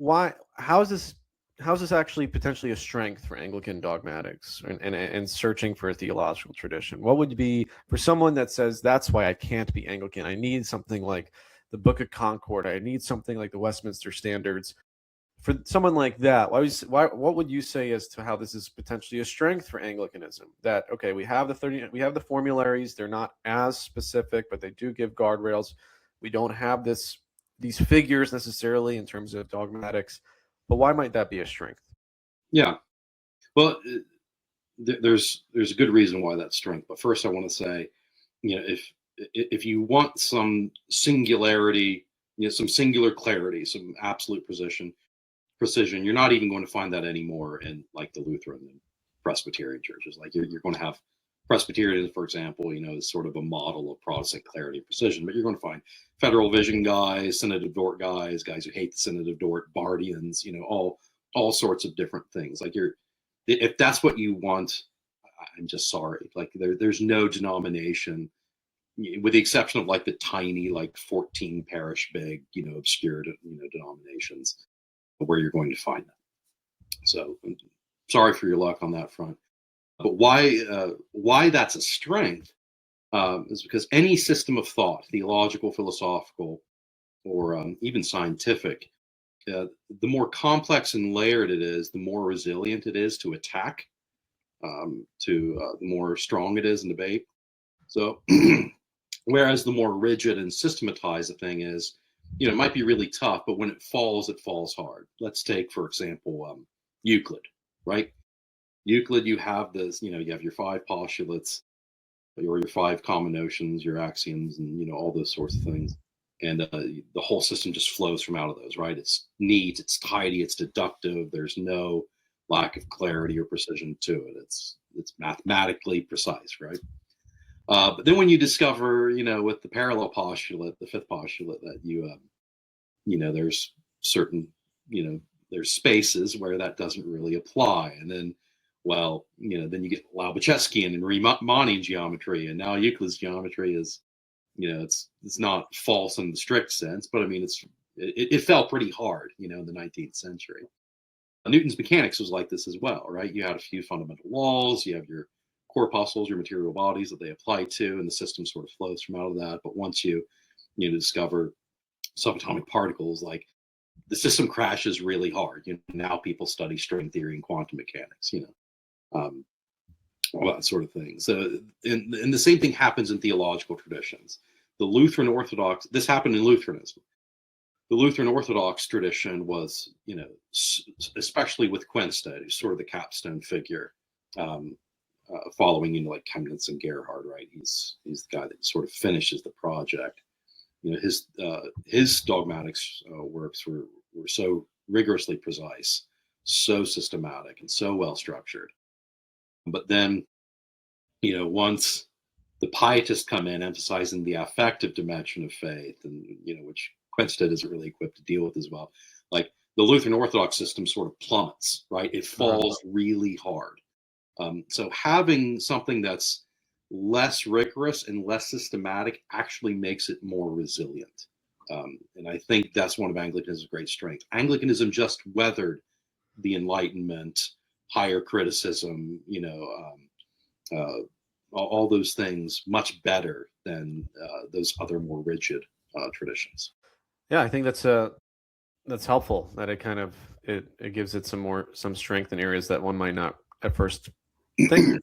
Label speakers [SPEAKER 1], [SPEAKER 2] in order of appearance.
[SPEAKER 1] why? How is this actually potentially a strength for Anglican dogmatics and searching for a theological tradition? What would be for someone that says that's why I can't be Anglican? I need something like the Book of Concord. I need something like the Westminster Standards. For someone like that, what would you say as to how this is potentially a strength for Anglicanism? That okay, we have the formularies. They're not as specific, but they do give guardrails. We don't have these figures necessarily in terms of dogmatics, but why might that be a strength?
[SPEAKER 2] Yeah. Well, there's a good reason why that's strength. But first, I want to say, if you want some singularity, some singular clarity, some absolute precision, you're not even going to find that anymore in like the Lutheran and Presbyterian churches. Like you're going to have Presbyterians, for example, is sort of a model of Protestant clarity and precision, but you're going to find Federal Vision guys, Synod of Dort guys who hate the Synod of Dort, Bardians, all sorts of different things. Like if that's what you want, I'm just sorry. Like there's no denomination, with the exception of like the tiny, like 14 parish big, obscure, denominations, where you're going to find that. So I'm sorry for your luck on that front. But why that's a strength is because any system of thought, theological, philosophical, or even scientific, the more complex and layered it is, the more resilient it is to attack, the more strong it is in debate. So, whereas the more rigid and systematized the thing is, it might be really tough, but when it falls hard. Let's take, for example, Euclid, right? Euclid, you have this, you have your five postulates, or your five common notions, your axioms, and all those sorts of things. And the whole system just flows from out of those, right? It's neat, it's tidy, it's deductive. There's no lack of clarity or precision to it. It's mathematically precise, right? But then when you discover, with the parallel postulate, the fifth postulate, that there's certain, there's spaces where that doesn't really apply. And then, well, then you get Lobachevskian and Riemannian geometry, and now Euclid's geometry is, it's not false in the strict sense, but I mean, it fell pretty hard, in the 19th century. Newton's mechanics was like this as well, right? You had a few fundamental laws, you have your corpuscles, your material bodies that they apply to, and the system sort of flows from out of that. But once you discover subatomic particles, like the system crashes really hard. Now people study string theory and quantum mechanics, um, all that sort of thing. So, and the same thing happens in theological traditions. The Lutheran Orthodox, this happened in Lutheranism. The Lutheran Orthodox tradition was, especially with Quenstedt, who's sort of the capstone figure, following, like Chemnitz and Gerhard, right? He's the guy that sort of finishes the project. His dogmatics works were so rigorously precise, so systematic, and so well structured. But then, once the pietists come in, emphasizing the affective dimension of faith, and which Quenstedt isn't really equipped to deal with as well, like the Lutheran Orthodox system sort of plummets, right? It falls really hard. So having something that's less rigorous and less systematic actually makes it more resilient. And I think that's one of Anglicanism's great strengths. Anglicanism just weathered the Enlightenment, higher criticism, all those things much better than those other more rigid traditions.
[SPEAKER 1] Yeah, I think that's helpful. That it gives it some strength in areas that one might not at first think